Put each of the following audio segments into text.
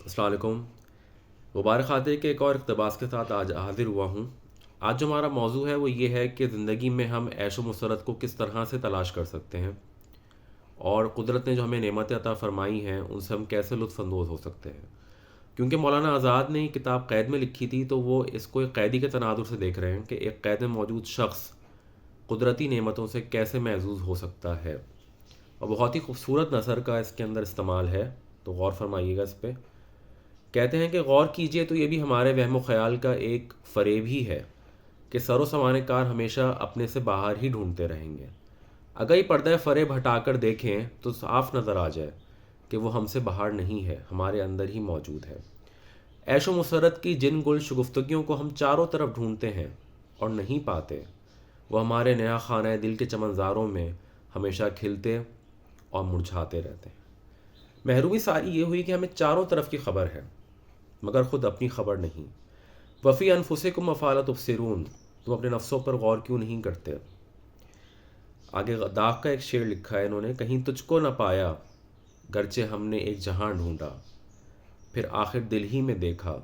السلام علیکم۔ مبارک خاطر کے ایک اور اقتباس کے ساتھ آج حاضر ہوا ہوں۔ آج جو ہمارا موضوع ہے وہ یہ ہے کہ زندگی میں ہم عیش و مسرت کو کس طرح سے تلاش کر سکتے ہیں، اور قدرت نے جو ہمیں نعمتیں عطا فرمائی ہیں ان سے ہم کیسے لطف اندوز ہو سکتے ہیں۔ کیونکہ مولانا آزاد نے یہ کتاب قید میں لکھی تھی تو وہ اس کو ایک قیدی کے تناظر سے دیکھ رہے ہیں کہ ایک قید میں موجود شخص قدرتی نعمتوں سے کیسے محظوظ ہو سکتا ہے، اور بہت ہی خوبصورت نثر کا اس کے اندر استعمال ہے، تو غور فرمائیے گا اس پہ۔ کہتے ہیں کہ غور کیجئے تو یہ بھی ہمارے وہم و خیال کا ایک فریب ہی ہے کہ سر و سامانہ کار ہمیشہ اپنے سے باہر ہی ڈھونڈتے رہیں گے۔ اگر یہ پردہ فریب ہٹا کر دیکھیں تو صاف نظر آ جائے کہ وہ ہم سے باہر نہیں ہے، ہمارے اندر ہی موجود ہے۔ عیش و مسرت کی جن گل شگفتگیوں کو ہم چاروں طرف ڈھونڈتے ہیں اور نہیں پاتے، وہ ہمارے نیا خانہ دل کے چمنزاروں میں ہمیشہ کھلتے اور مرجھاتے رہتے ہیں۔ محرومی ساری یہ ہوئی کہ ہمیں چاروں طرف کی خبر ہے مگر خود اپنی خبر نہیں۔ وفی انفسکم افلا تبصرون، تم اپنے نفسوں پر غور کیوں نہیں کرتے۔ آگے داغ کا ایک شعر لکھا ہے انہوں نے، کہیں تجھ کو نہ پایا گرچہ ہم نے ایک جہاں ڈھونڈا، پھر آخر دل ہی میں دیکھا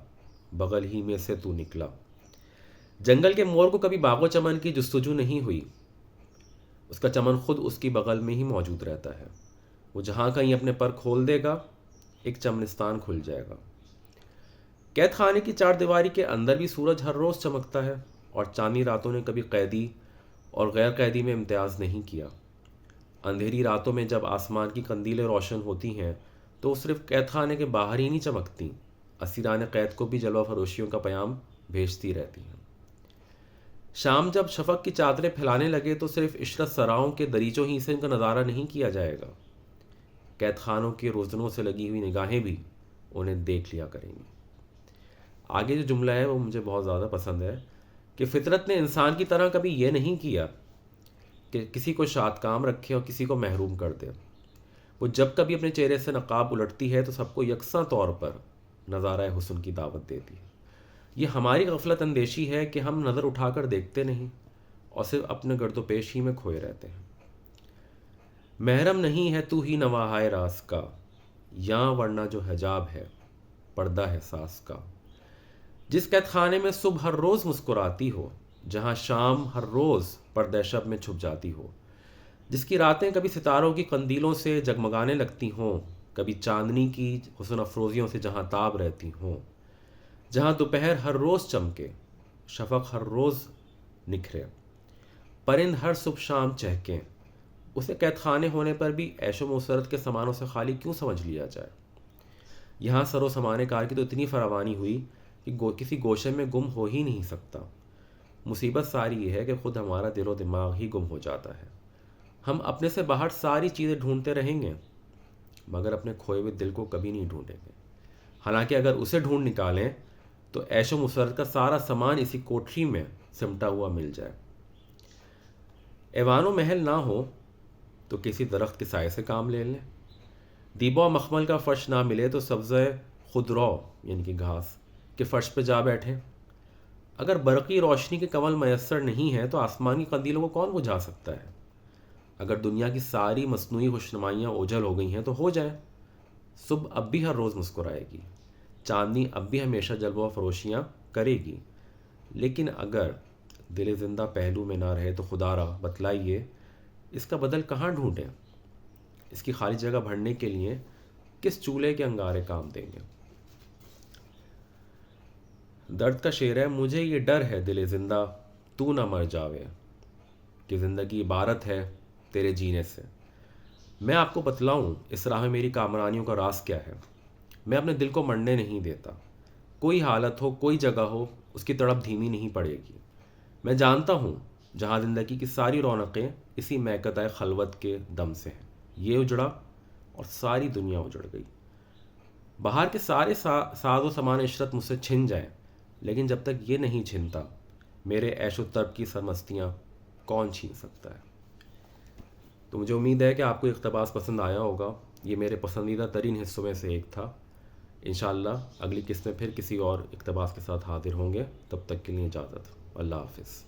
بغل ہی میں سے تو نکلا۔ جنگل کے مور کو کبھی باغ و چمن کی جستجو نہیں ہوئی، اس کا چمن خود اس کی بغل میں ہی موجود رہتا ہے۔ وہ جہاں کہیں اپنے پر کھول دے گا ایک چمنستان کھل جائے گا۔ قید خانے کی چار دیواری کے اندر بھی سورج ہر روز چمکتا ہے، اور چاندنی راتوں نے کبھی قیدی اور غیر قیدی میں امتیاز نہیں کیا۔ اندھیری راتوں میں جب آسمان کی قندیلیں روشن ہوتی ہیں تو وہ صرف قید خانے کے باہر ہی نہیں چمکتی، اسیران قید کو بھی جلوہ فروشیوں کا پیام بھیجتی رہتی ہیں۔ شام جب شفق کی چادریں پھیلانے لگے تو صرف عشرت سراؤں کے دریچوں ہی سے ان کا نظارہ نہیں کیا جائے گا، قید خانوں کی روزنوں سے لگی ہوئی نگاہیں بھی انہیں دیکھ لیا کریں گی۔ آگے جو جملہ ہے وہ مجھے بہت زیادہ پسند ہے کہ فطرت نے انسان کی طرح کبھی یہ نہیں کیا کہ کسی کو شاد کام رکھے اور کسی کو محروم کر دے۔ وہ جب کبھی اپنے چہرے سے نقاب الٹتی ہے تو سب کو یکساں طور پر نظارہ حسن کی دعوت دیتی ہے۔ یہ ہماری غفلت اندیشی ہے کہ ہم نظر اٹھا کر دیکھتے نہیں اور صرف اپنے گرد و پیش ہی میں کھوئے رہتے ہیں۔ محرم نہیں ہے تو ہی نواحۂ راز کا، یاں ورنہ جو حجاب ہے پردہ ہے ساز کا۔ جس قید خانے میں صبح ہر روز مسکراتی ہو، جہاں شام ہر روز پردہ شب میں چھپ جاتی ہو، جس کی راتیں کبھی ستاروں کی قندیلوں سے جگمگانے لگتی ہوں، کبھی چاندنی کی حسن افروزیوں سے جہاں تاب رہتی ہوں، جہاں دوپہر ہر روز چمکے، شفق ہر روز نکھرے، پرند ہر صبح شام چہکیں، اسے قید خانے ہونے پر بھی عیش و مسرت کے سامانوں سے خالی کیوں سمجھ لیا جائے۔ یہاں سر و سامانہ کار کی تو اتنی فراوانی ہوئی کہ کسی گوشے میں گم ہو ہی نہیں سکتا۔ مصیبت ساری یہ ہے کہ خود ہمارا دل و دماغ ہی گم ہو جاتا ہے۔ ہم اپنے سے باہر ساری چیزیں ڈھونڈتے رہیں گے مگر اپنے کھوئے ہوئے دل کو کبھی نہیں ڈھونڈیں گے، حالانکہ اگر اسے ڈھونڈ نکالیں تو عیش و مسرت کا سارا سامان اسی کوٹری میں سمٹا ہوا مل جائے۔ ایوان و محل نہ ہو تو کسی درخت کے سائے سے کام لے لیں، دیبا و مخمل کا فرش نہ ملے تو سبزہ خضرا یعنی کہ گھاس کے فرش پہ جا بیٹھیں۔ اگر برقی روشنی کے کنول میسر نہیں ہے تو آسمانی قندیلوں کو کون بجھا سکتا ہے۔ اگر دنیا کی ساری مصنوعی خوشنمائیاں اوجھل ہو گئی ہیں تو ہو جائیں، صبح اب بھی ہر روز مسکرائے گی، چاندنی اب بھی ہمیشہ جلوہ فروشیاں کرے گی، لیکن اگر دل زندہ پہلو میں نہ رہے تو خدا را بتلائیے اس کا بدل کہاں ڈھونڈیں، اس کی خالی جگہ بھرنے کے لیے کس چولہے کے انگارے کام دیں گے۔ درد کا شعر ہے، مجھے یہ ڈر ہے دل زندہ تو نہ مر جاوے، کہ زندگی عبارت ہے تیرے جینے سے۔ میں آپ کو بتلاؤں اس راہ میں میری کامرانیوں کا راز کیا ہے۔ میں اپنے دل کو مرنے نہیں دیتا، کوئی حالت ہو کوئی جگہ ہو اس کی تڑپ دھیمی نہیں پڑے گی۔ میں جانتا ہوں جہاں زندگی کی ساری رونقیں اسی میکدۂ خلوت کے دم سے ہیں، یہ اجڑا اور ساری دنیا اجڑ گئی۔ باہر کے سارے ساز و سامان عشرت مجھ سے چھن جائیں، لیکن جب تک یہ نہیں چھنتا میرے عیش و طرب کی سرمستیاں کون چھین سکتا ہے۔ تو مجھے امید ہے کہ آپ کو اقتباس پسند آیا ہوگا، یہ میرے پسندیدہ ترین حصوں میں سے ایک تھا۔ انشاءاللہ اگلی قسط میں پھر کسی اور اقتباس کے ساتھ حاضر ہوں گے، تب تک کے لیے اجازت، اللہ حافظ۔